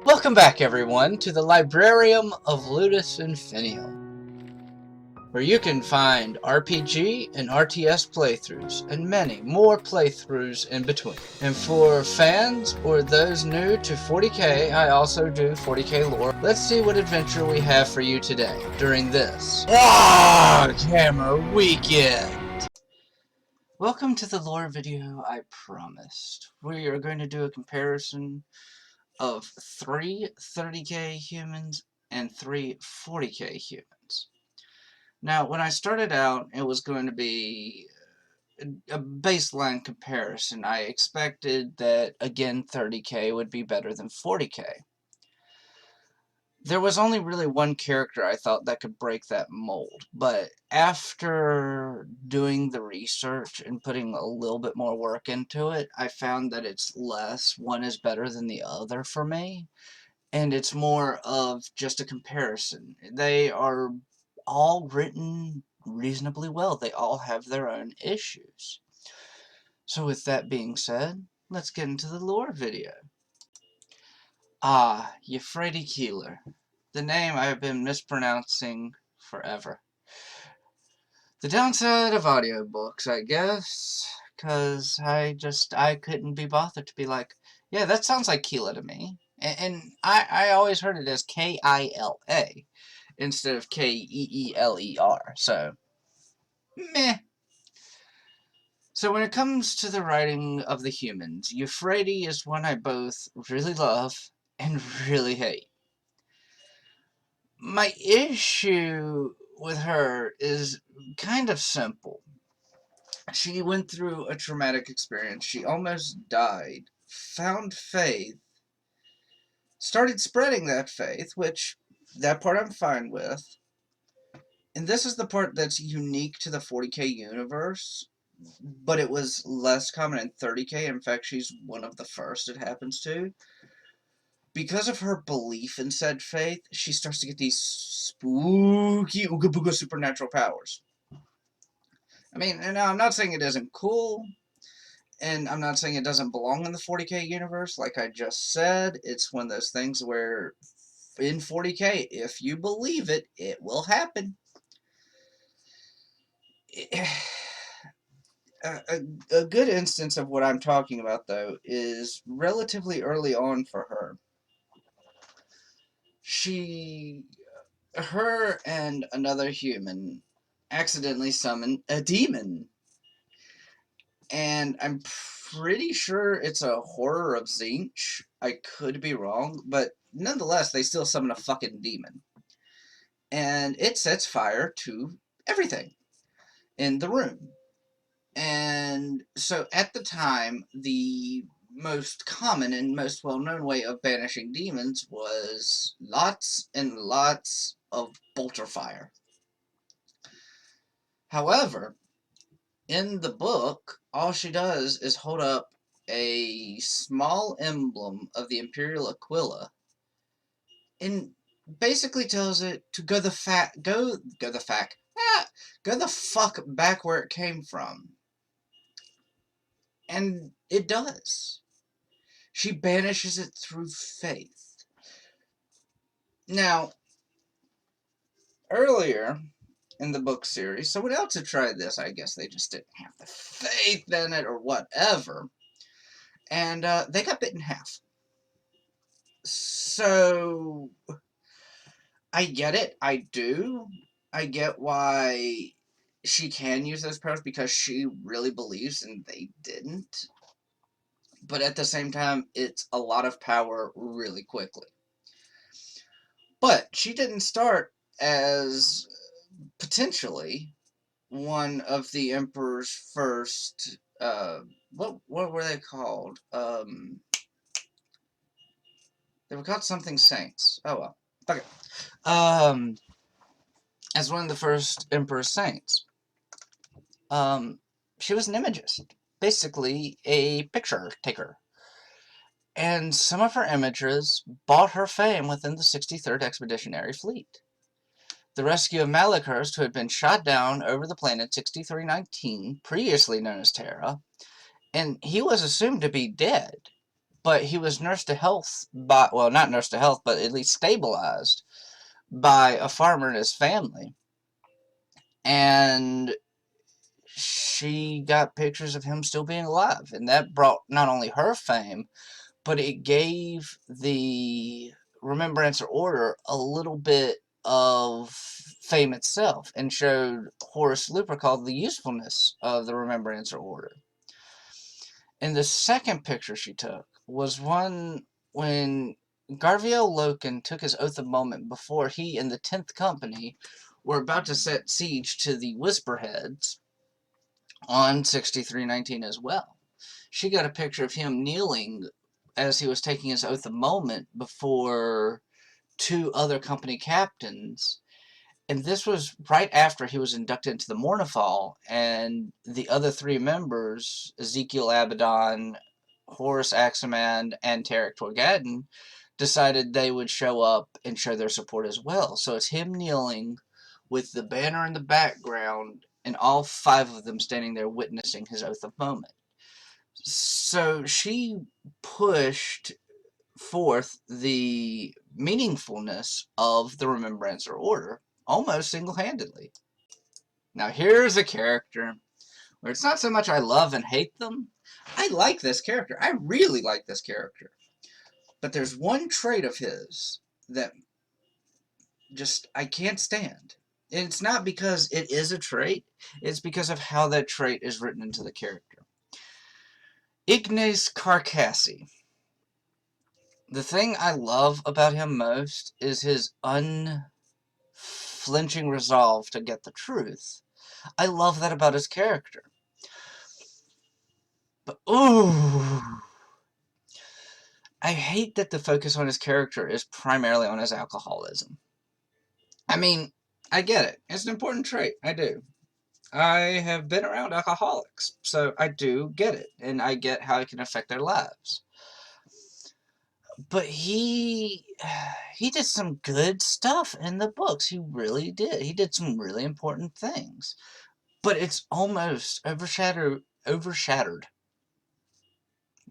Welcome back, everyone, to the Librarium of Ludus Infinium, where you can find RPG and RTS playthroughs, and many more playthroughs in between. And for fans or those new to 40k, I also do 40k lore. Let's see what adventure we have for you today during this Warhammer weekend. Welcome to the lore video I promised. We are going to do a comparison of 3 30k humans and 3 40k humans. Now, when I started out, it was going to be a baseline comparison. I expected that, again, 30k would be better than 40k. There was only really one character I thought that could break that mold, but after doing the research and putting a little bit more work into it, I found that it's less one is better than the other for me, and it's more of just a comparison. They are all written reasonably well. They all have their own issues. So with that being said, let's get into the lore video. Euphrates Keeler. The name I have been mispronouncing forever. The downside of audiobooks, I guess, because I couldn't be bothered to be like, yeah, that sounds like Keela to me. And I always heard it as K-I-L-A instead of K-E-E-L-E-R, so, meh. So when it comes to the writing of the humans, Euphrates is one I both really love and really hate. My issue with her is kind of simple. She went through a traumatic experience. She almost died, found faith, started spreading that faith, which, that part I'm fine with. And this is the part that's unique to the 40k universe, but it was less common in 30k. In fact, she's one of the first it happens to. Because of her belief in said faith, she starts to get these spooky, ooga booga supernatural powers. I mean, and I'm not saying it isn't cool, and I'm not saying it doesn't belong in the 40k universe. Like I just said, it's one of those things where in 40k, if you believe it, it will happen. A good instance of what I'm talking about, though, is relatively early on for her. Her and another human accidentally summoned a demon. And I'm pretty sure it's a horror of Tzeentch. I could be wrong, but nonetheless, they still summon a fucking demon. And it sets fire to everything in the room. And so at the time, the most common and most well-known way of banishing demons was lots and lots of bolter fire. However, in the book, all she does is hold up a small emblem of the Imperial Aquila and basically tells it to go the fuck back where it came from. And it does. She banishes it through faith. Now, earlier in the book series, someone else had tried this. I guess they just didn't have the faith in it or whatever. And they got bit in half. So, I get it. I do. I get why she can use those powers because she really believes and they didn't. But at the same time, it's a lot of power really quickly. But she didn't start as potentially one of the Emperor's first, what were they called? They were called something saints. Oh well. Okay. As one of the first Emperor's saints. She was an imagist. Basically, a picture taker. And some of her images bought her fame within the 63rd Expeditionary Fleet. The rescue of Malachurst, who had been shot down over the planet 6319, previously known as Terra, and he was assumed to be dead, but he was nursed to health by, well, not nursed to health, but at least stabilized by a farmer and his family. And she got pictures of him still being alive, and that brought not only her fame, but it gave the Remembrancer Order a little bit of fame itself, and showed Horace Lupercal the usefulness of the Remembrancer Order. And the second picture she took was one when Garviel Loken took his oath of moment before he and the 10th Company were about to set siege to the Whisperheads on 6319 as well. She got a picture of him kneeling as he was taking his oath of moment before two other company captains. And this was right after he was inducted into the Mournifal, and the other three members, Ezekiel Abaddon, Horace Axeman, and Tarek Torgadon, decided they would show up and show their support as well. So it's him kneeling with the banner in the background, and all five of them standing there witnessing his oath of moment. So she pushed forth the meaningfulness of the Remembrancer Order almost single-handedly. Now here's a character where it's not so much I love and hate them. I like this character. I really like this character. But there's one trait of his that just I can't stand. And it's not because it is a trait. It's because of how that trait is written into the character. Ignace Carcassi. The thing I love about him most is his unflinching resolve to get the truth. I love that about his character. But, ooh, I hate that the focus on his character is primarily on his alcoholism. I mean, I get it. It's an important trait. I do. I have been around alcoholics, so I do get it, and I get how it can affect their lives. But he did some good stuff in the books. He really did. He did some really important things. But it's almost overshadowed.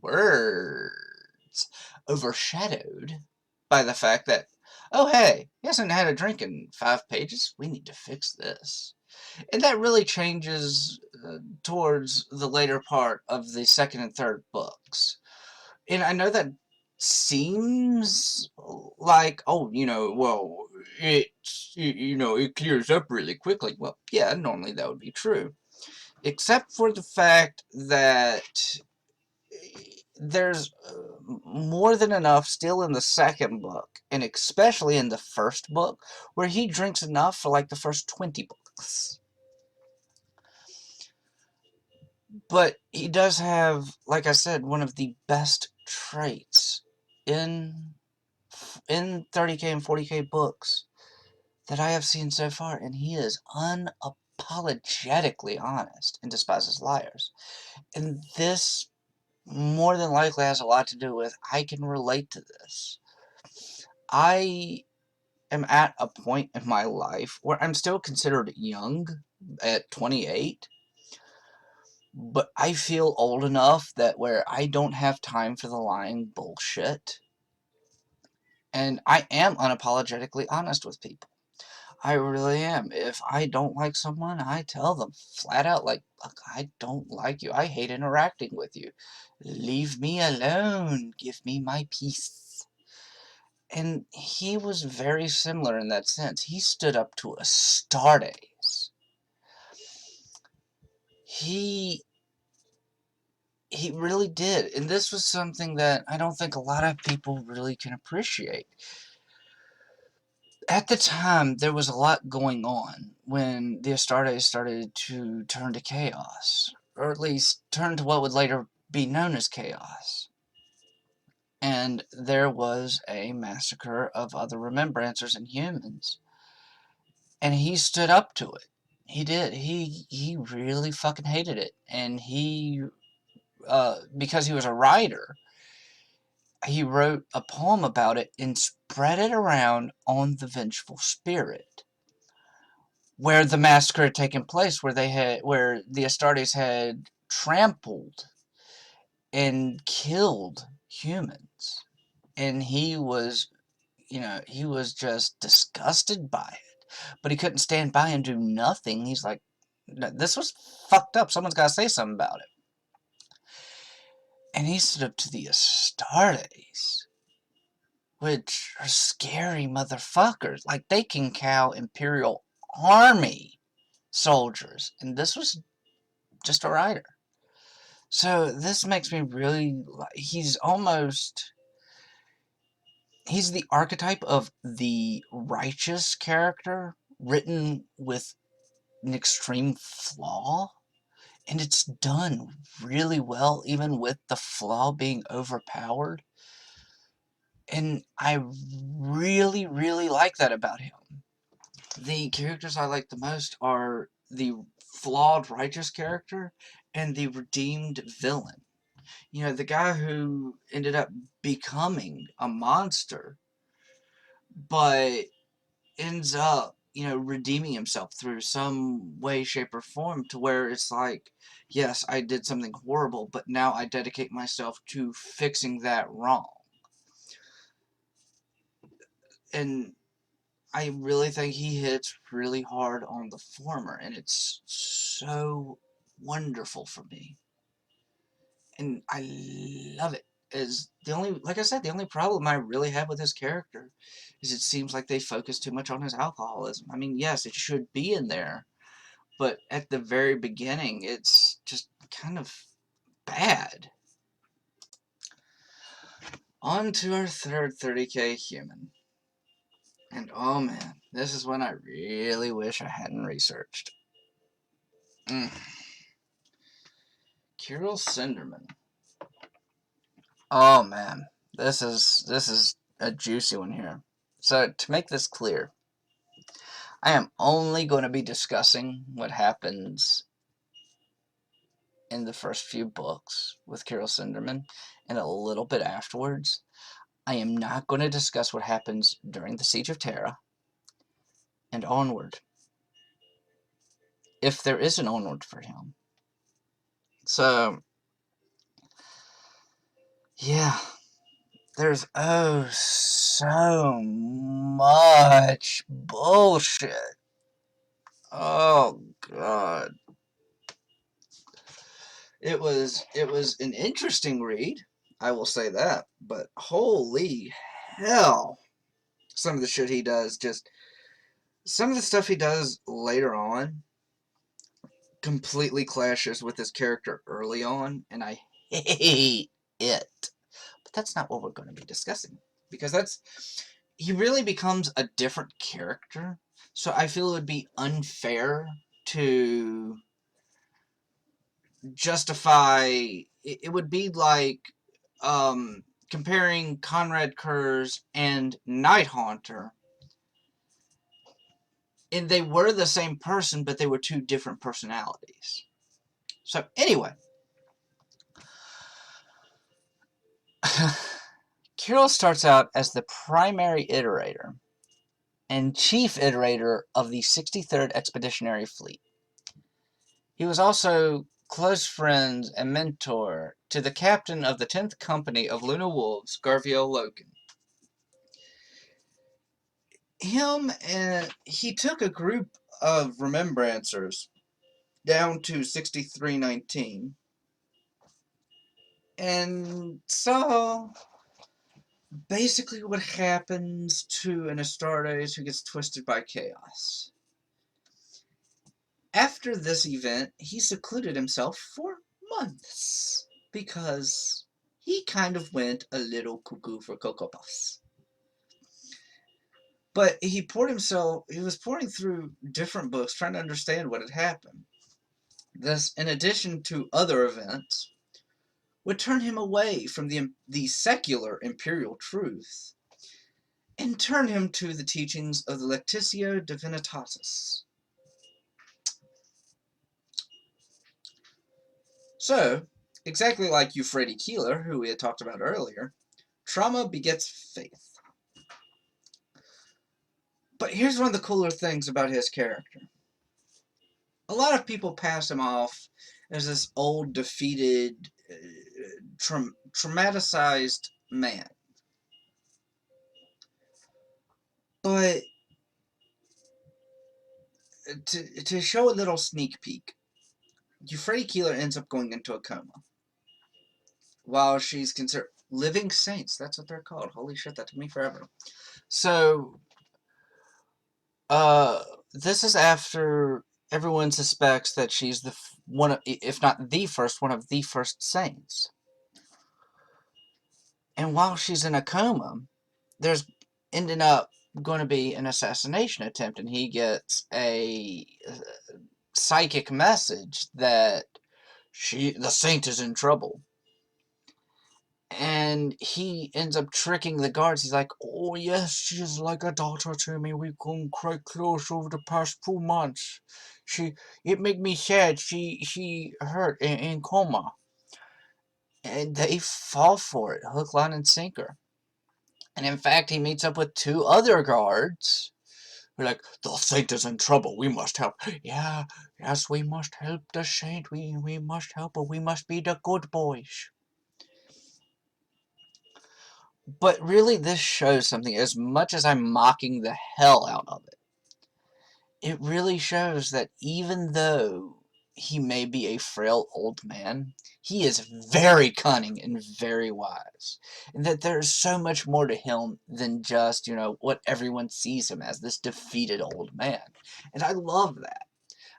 Words. Overshadowed by the fact that, oh hey, he hasn't had a drink in 5 pages. We need to fix this. And that really changes towards the later part of the second and third books. And I know that seems like, oh, well, it clears up really quickly. Well, yeah, normally that would be true. Except for the fact that there's more than enough still in the second book, and especially in the first book, where he drinks enough for like the first 20 books. But he does have, like I said, one of the best traits in 30k and 40k books that I have seen so far, and he is unapologetically honest and despises liars. And this more than likely has a lot to do with I can relate to this. I am at a point in my life where I'm still considered young at 28, but I feel old enough that where I don't have time for the lying bullshit. And I am unapologetically honest with people. I really am. If I don't like someone, I tell them flat out, like, look, I don't like you. I hate interacting with you. Leave me alone. Give me my peace. And he was very similar in that sense. He stood up to Astartes. He really did. And this was something that I don't think a lot of people really can appreciate. At the time, there was a lot going on when the Astartes started to turn to chaos, or at least turn to what would later be known as chaos. And there was a massacre of other Remembrancers and humans. And he stood up to it. He did. He really fucking hated it. And he, because he was a writer, he wrote a poem about it and spread it around on the Vengeful Spirit, where the massacre had taken place, where the Astartes had trampled and killed humans. And he was, he was just disgusted by it. But he couldn't stand by and do nothing. He's like, this was fucked up. Someone's got to say something about it. And he stood up to the Astartes, which are scary motherfuckers. Like, they can cow Imperial Army soldiers. And this was just a writer. So this makes me really, he's the archetype of the righteous character written with an extreme flaw, and it's done really well even with the flaw being overpowered, and I really, really like that about him. The characters I like the most are the flawed righteous character and the redeemed villain. The guy who ended up becoming a monster, but ends up, redeeming himself through some way, shape, or form, to where it's like, yes, I did something horrible, but now I dedicate myself to fixing that wrong. And I really think he hits really hard on the former, and it's so wonderful for me. And I love it. Like I said, the only problem I really have with his character is it seems like they focus too much on his alcoholism. I mean, yes, it should be in there, but at the very beginning, it's just kind of bad. On to our third 30k human. And oh man, this is one I really wish I hadn't researched. Kirill Cinderman. Oh man, this is a juicy one here. So to make this clear, I am only going to be discussing what happens in the first few books with Kirill Cinderman and a little bit afterwards. I am not going to discuss what happens during the Siege of Terra and onward, if there is an onward for him. So, yeah, there's so much bullshit. Oh god. It was an interesting read, I will say that, but holy hell. Some of the shit he does, some of the stuff he does later on completely clashes with his character early on, and I hate it. But that's not what we're going to be discussing, because he really becomes a different character, so I feel it would be unfair to justify. It would be like comparing Conrad Kurz and Nighthaunter, and they were the same person, but they were two different personalities. So anyway, Kirill starts out as the primary iterator and chief iterator of the 63rd Expeditionary Fleet. He was also close friends and mentor to the captain of the 10th Company of Luna Wolves, Garviel Loken. He took a group of remembrancers down to 6319 and saw basically what happens to an Astartes who gets twisted by chaos. After this event, he secluded himself for months because he kind of went a little cuckoo for Cocoa Puffs. But he was pouring through different books trying to understand what had happened. This, in addition to other events, would turn him away from the secular imperial truth and turn him to the teachings of the Lectitio Divinitatis. So, exactly like Euphrates Keeler, who we had talked about earlier, trauma begets faith. But here's one of the cooler things about his character. A lot of people pass him off as this old, defeated, traumatized man. But to show a little sneak peek, Euphrates Keeler ends up going into a coma while she's considered living saints. That's what they're called. Holy shit, that took me forever. So, this is after everyone suspects that she's the one of, if not the first, one of the first saints. And while she's in a coma, there's ending up going to be an assassination attempt, and he gets a psychic message that the saint is in trouble. And he ends up tricking the guards. He's like, oh yes, she is like a daughter to me. We've come quite close over the past 2 months. It made me sad. She hurt in coma. And they fall for it, hook, line, and sinker. And in fact, he meets up with 2 other guards. We're like, the saint is in trouble. We must help. Yeah, yes, we must help the saint. We must help her. We must be the good boys. But really, this shows something. As much as I'm mocking the hell out of it, it really shows that even though he may be a frail old man, he is very cunning and very wise. And that there's so much more to him than just, what everyone sees him as, this defeated old man. And I love that.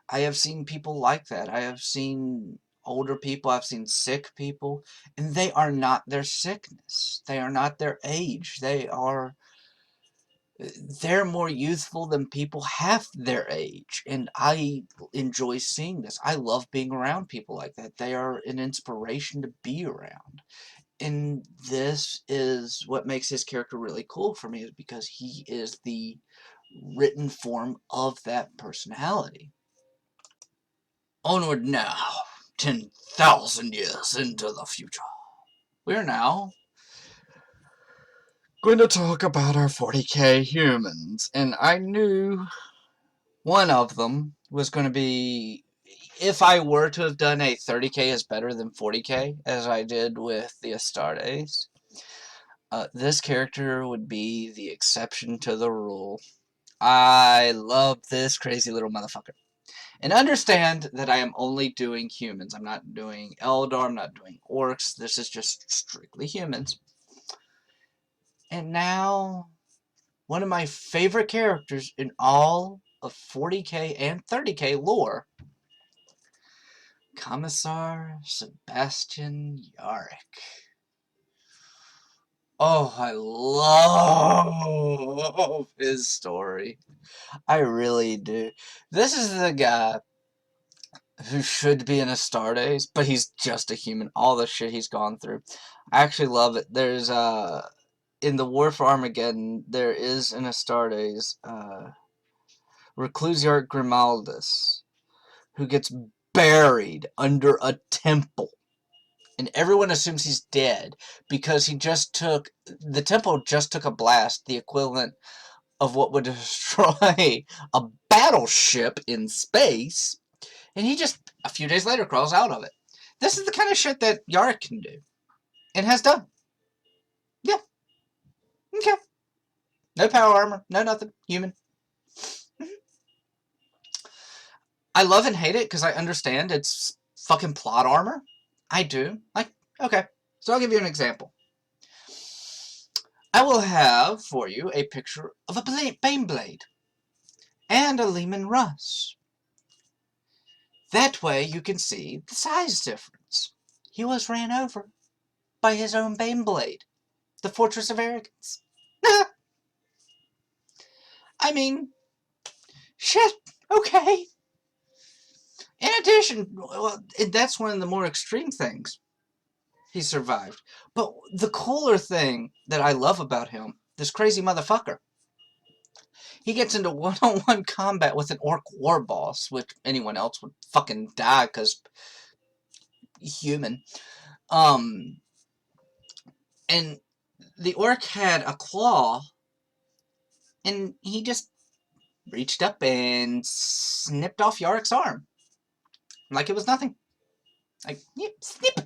I have seen people like that. I have seen older people, I've seen sick people, and they are not their sickness. They are not their age. They're more youthful than people half their age, and I enjoy seeing this. I love being around people like that. They are an inspiration to be around. And this is what makes his character really cool for me, is because he is the written form of that personality. Onward now, 10,000 years into the future. We're now going to talk about our 40k humans, and I knew one of them was going to be, if I were to have done a 30k is better than 40k, as I did with the Astartes, this character would be the exception to the rule. I love this crazy little motherfucker. And understand that I am only doing humans. I'm not doing Eldar, I'm not doing orcs. This is just strictly humans. And now, one of my favorite characters in all of 40k and 30k lore, Commissar Sebastian Yarrick. Oh, I love his story. I really do. This is the guy who should be an Astartes, but he's just a human. All the shit he's gone through. I actually love it. There's, in the War for Armageddon, there is an Astartes, Reclusiarch Grimaldus, who gets buried under a temple. And everyone assumes he's dead because the temple just took a blast, the equivalent of what would destroy a battleship in space. And he just, a few days later, crawls out of it. This is the kind of shit that Yarrick can do. And has done. Yeah. Okay. No power armor. No nothing. Human. I love and hate it because I understand it's fucking plot armor. I do. Okay. So I'll give you an example. I will have for you a picture of a Baneblade and a Leman Russ. That way you can see the size difference. He was ran over by his own Baneblade, the Fortress of Arrogance. I mean, shit, okay. In addition, well, that's one of the more extreme things. He survived. But the cooler thing that I love about him, this crazy motherfucker, he gets into one-on-one combat with an orc war boss, which anyone else would fucking die because human. And the orc had a claw, and he just reached up and snipped off Yarrick's arm. Like it was nothing. Like, yep, snip.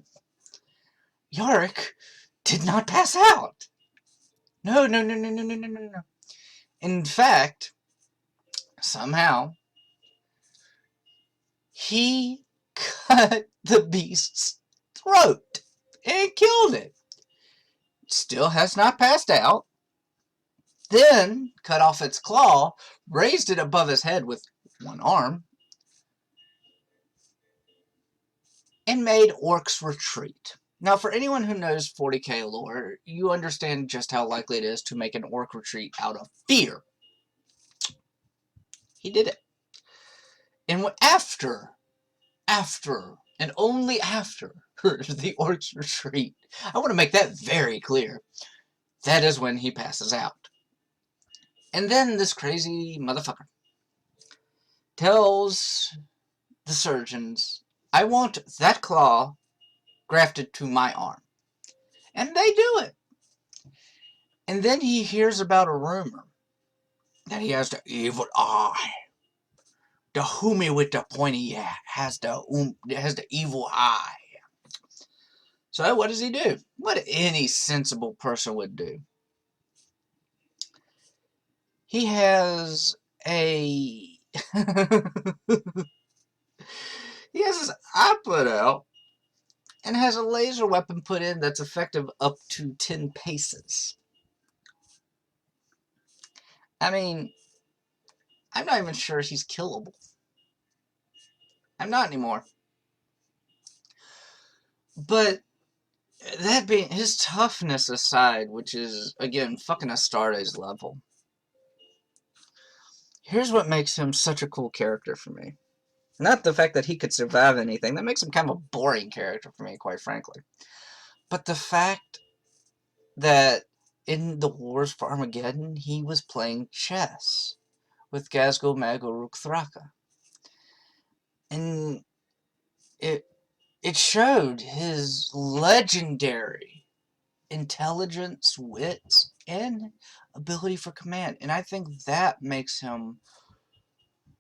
Yorick did not pass out. No, no, no, no, no, no, no, no, no. In fact, somehow, he cut the beast's throat and killed it. Still has not passed out. Then cut off its claw, raised it above his head with one arm, and made orcs retreat. Now, for anyone who knows 40k lore, you understand just how likely it is to make an orc retreat out of fear. He did it. And after, and only after the orcs retreat, I want to make that very clear, that is when he passes out. And then this crazy motherfucker tells the surgeons, I want that claw grafted to my arm. And they do it. And then he hears about a rumor that he has the evil eye. The homie with the pointy has the evil eye. So what does he do? What any sensible person would do. He has a he has his eye put out and has a laser weapon put in that's effective up to 10 paces. I mean, I'm not even sure he's killable. I'm not anymore. But that being, his toughness aside, which is, again, fucking Astartes level. Here's what makes him such a cool character for me. Not the fact that he could survive anything. That makes him kind of a boring character for me, quite frankly. But the fact that in the Wars for Armageddon, he was playing chess with Gazgul Magoruk Thraka. And it showed his legendary intelligence, wits, and ability for command. And I think that makes him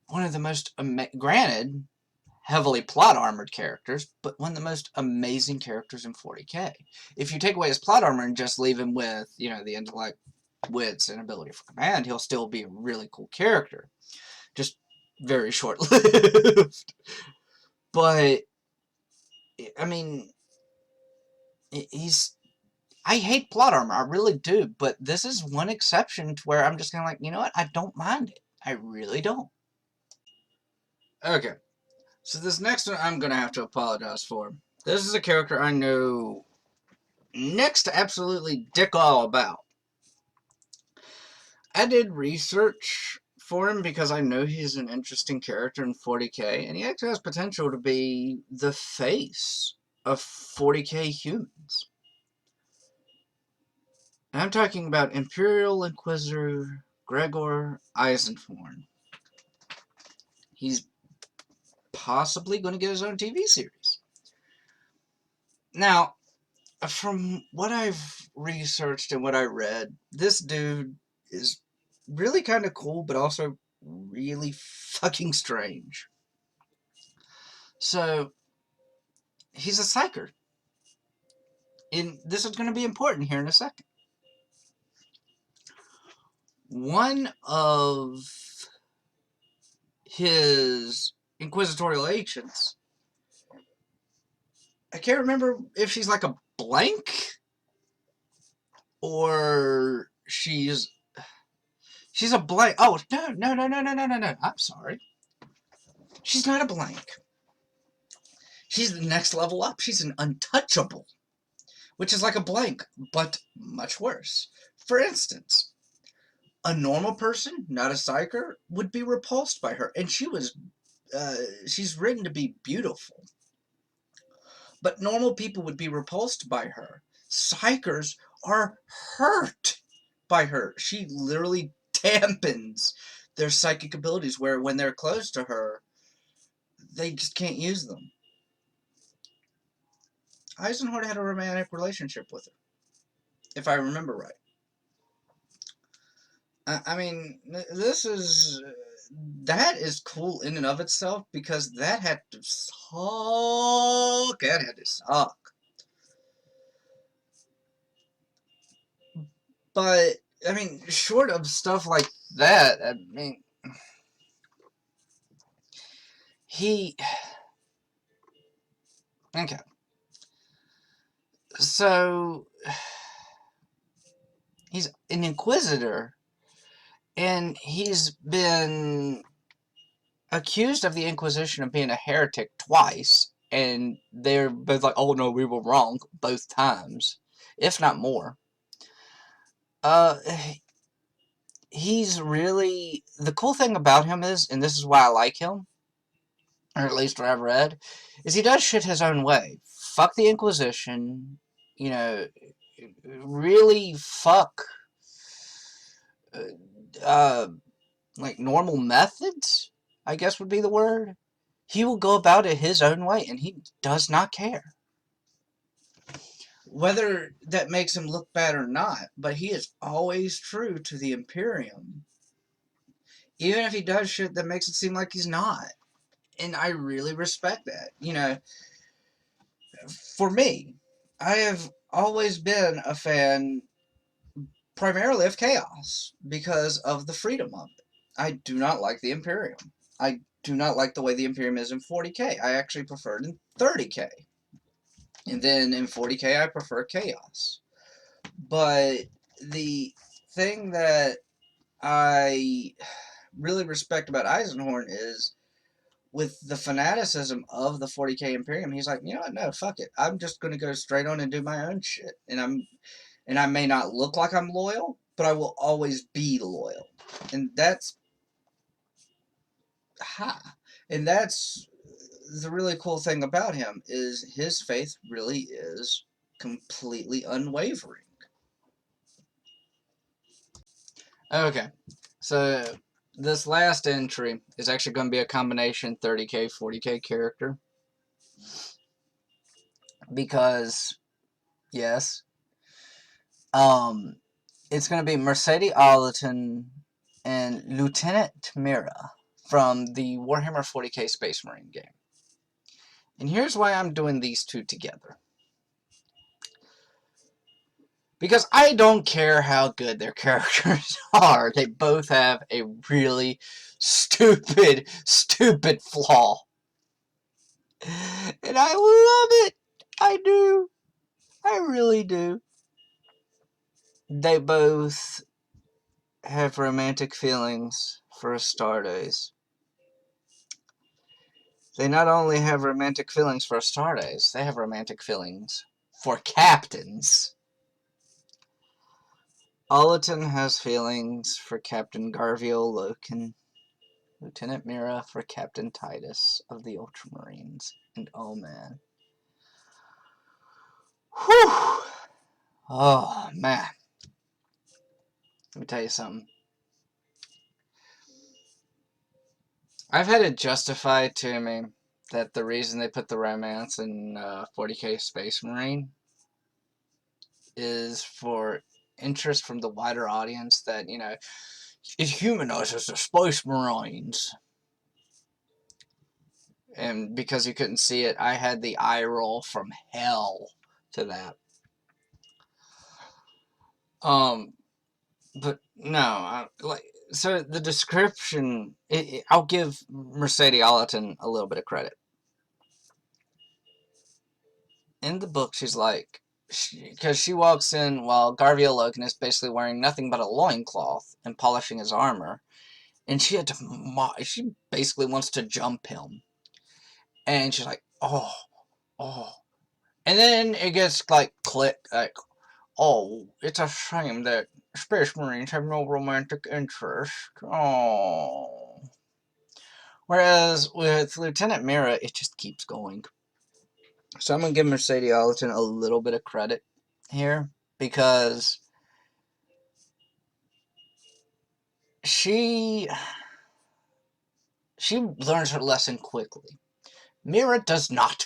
one of the most, granted, heavily plot armored characters, but one of the most amazing characters in 40k. If you take away his plot armor and just leave him with, you know, the intellect, wits, and ability for command, he'll still be a really cool character. Just very short-lived. But, I mean, I hate plot armor, I really do, but this is one exception to where I'm just kind of like, you know what, I don't mind it. I really don't. Okay, so this next one I'm going to have to apologize for. This is a character I know next to absolutely dick all about. I did research for him because I know he's an interesting character in 40k, and he actually has potential to be the face of 40k humans. And I'm talking about Imperial Inquisitor Gregor Eisenhorn. He's possibly going to get his own TV series. Now, from what I've researched and what I read, this dude is really kind of cool, but also really fucking strange. So, he's a psyker. And this is going to be important here in a second. One of his inquisitorial agents, I can't remember if she's like a blank or she's a blank. Oh, no. I'm sorry. She's not a blank. She's the next level up. She's an untouchable, which is like a blank, but much worse. For instance, a normal person, not a psyker, would be repulsed by her. And she's written to be beautiful. But normal people would be repulsed by her. Psychers are hurt by her. She literally dampens their psychic abilities, where when they're close to her, they just can't use them. Eisenhorn had a romantic relationship with her, if I remember right. I mean, that is cool in and of itself, because that had to suck. That had to suck. But, I mean, short of stuff like that, I mean, he... Okay. So, he's an Inquisitor, and he's been accused of the Inquisition of being a heretic twice, and they're both like, oh no, we were wrong both times, if not more. Uh, he's really... The cool thing about him is, and this is why I like him, or at least what I've read, is he does shit his own way. Fuck the Inquisition, you know, really fuck, uh, like, normal methods, I guess would be the word. He will go about it his own way, and he does not care. Whether that makes him look bad or not, but he is always true to the Imperium. Even if he does shit that makes it seem like he's not. And I really respect that. You know, for me, I have always been a fan primarily of Chaos because of the freedom of it. I do not like the Imperium. I do not like the way the Imperium is in 40k. I actually prefer it in 30k. And then in 40k, I prefer Chaos. But the thing that I really respect about Eisenhorn is, with the fanaticism of the 40k Imperium, he's like, you know what, no, fuck it. I'm just going to go straight on and do my own shit. And I may not look like I'm loyal, but I will always be loyal. And that's... Ha! And that's the really cool thing about him, is his faith really is completely unwavering. Okay, so this last entry is actually going to be a combination 30k, 40k character. Because, yes, it's going to be Mercedes Allerton and Lieutenant Mira from the Warhammer 40k Space Marine game. And here's why I'm doing these two together. Because I don't care how good their characters are. They both have a really stupid, stupid flaw. And I love it. I do. I really do. They both have romantic feelings for Astartes. They not only have romantic feelings for Astartes, they have romantic feelings for captains. Allerton has feelings for Captain Garvio Loken, Lieutenant Mira for Captain Titus of the Ultramarines, and oh man. Whew! Oh man. Let me tell you something. I've had it justified to me that the reason they put the romance in 40k Space Marine is for interest from the wider audience that, you know, it humanizes the Space Marines. And because you couldn't see it, I had the eye roll from hell to that. But no, so the description, I'll give Mercedes Allerton a little bit of credit. In the book, she's like, because she walks in while Garvio Logan is basically wearing nothing but a loincloth and polishing his armor, and she basically wants to jump him, and she's like, oh, and then it gets like click, like, oh, it's a shame that Space Marines have no romantic interest. Oh. Whereas with Lieutenant Mira, it just keeps going. So I'm going to give Mercedes Allerton a little bit of credit here, because she learns her lesson quickly. Mira does not.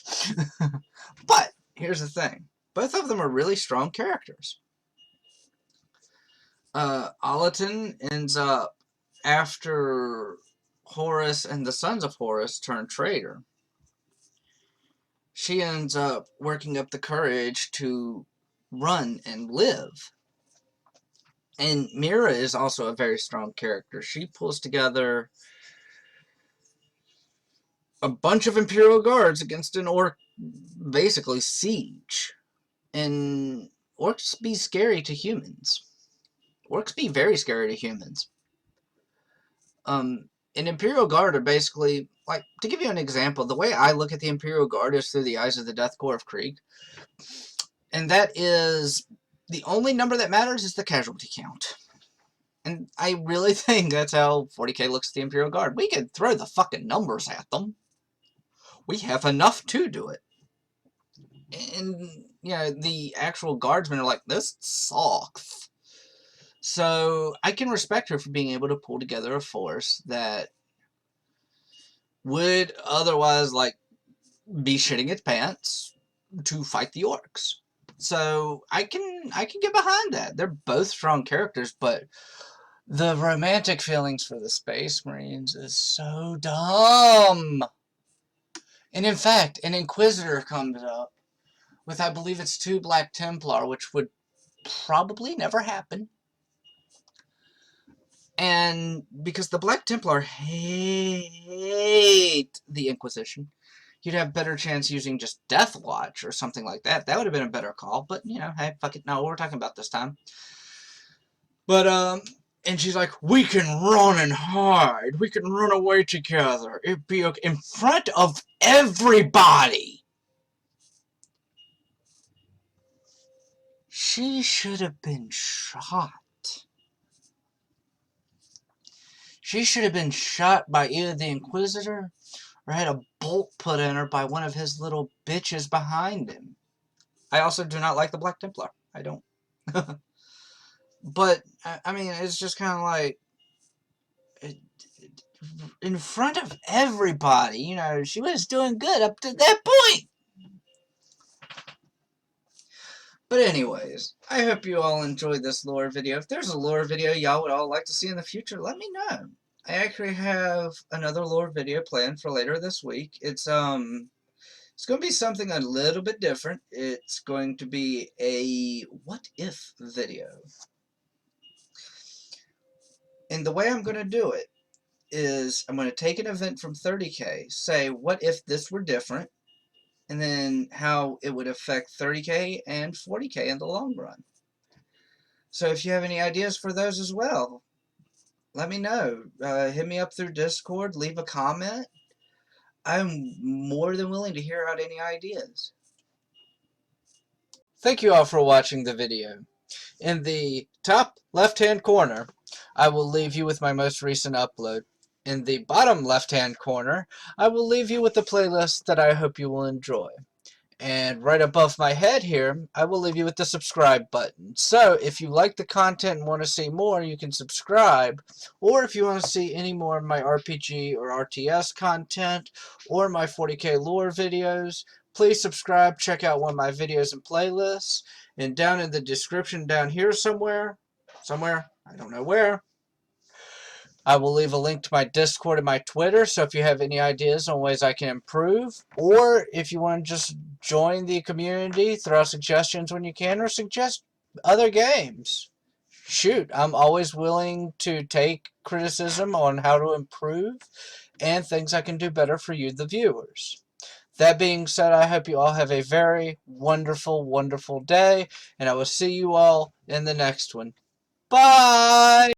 But here's the thing. Both of them are really strong characters. Allerton ends up, after Horus and the Sons of Horus turn traitor, she ends up working up the courage to run and live. And Mira is also a very strong character. She pulls together a bunch of Imperial guards against an orc, basically, siege. And orcs be scary to humans. Orcs be very scary to humans. An Imperial Guard are basically, like, to give you an example, the way I look at the Imperial Guard is through the eyes of the Death Korps of Krieg. And that is, the only number that matters is the casualty count. And I really think that's how 40k looks at the Imperial Guard. We can throw the fucking numbers at them. We have enough to do it. And, you know, the actual guardsmen are like, this sucks. So, I can respect her for being able to pull together a force that would otherwise, like, be shitting its pants to fight the orcs. So, I can get behind that. They're both strong characters, but the romantic feelings for the Space Marines is so dumb. And in fact, an Inquisitor comes up with, I believe it's 2 Black Templar, which would probably never happen. And because the Black Templar hate the Inquisition, you'd have better chance using just Death Watch or something like that. That would have been a better call, but, you know, hey, fuck it, not what we're talking about this time. But, and she's like, we can run and hide. We can run away together. It'd be okay. In front of everybody. She should have been shot. She should have been shot by either the Inquisitor or had a bolt put in her by one of his little bitches behind him. I also do not like the Black Templar. I don't. But, I mean, it's just kind of like, in front of everybody, you know, she was doing good up to that point. But anyways, I hope you all enjoyed this lore video. If there's a lore video y'all would all like to see in the future, let me know. I actually have another lore video planned for later this week. It's going to be something a little bit different. It's going to be a what if video. And the way I'm going to do it is I'm going to take an event from 30k, say what if this were different, and then how it would affect 30k and 40k in the long run. So if you have any ideas for those as well, let me know. Hit me up through Discord, leave a comment. I'm more than willing to hear out any ideas. Thank you all for watching the video. In the top left-hand corner, I will leave you with my most recent upload. In the bottom left-hand corner, I will leave you with the playlist that I hope you will enjoy. And right above my head here, I will leave you with the subscribe button. So if you like the content and want to see more, you can subscribe. Or if you want to see any more of my RPG or RTS content or my 40k lore videos, please subscribe. Check out one of my videos and playlists. And down in the description down here somewhere, I don't know where, I will leave a link to my Discord and my Twitter, so if you have any ideas on ways I can improve, or if you want to just join the community, throw suggestions when you can, or suggest other games. Shoot, I'm always willing to take criticism on how to improve and things I can do better for you, the viewers. That being said, I hope you all have a very wonderful, wonderful day, and I will see you all in the next one. Bye!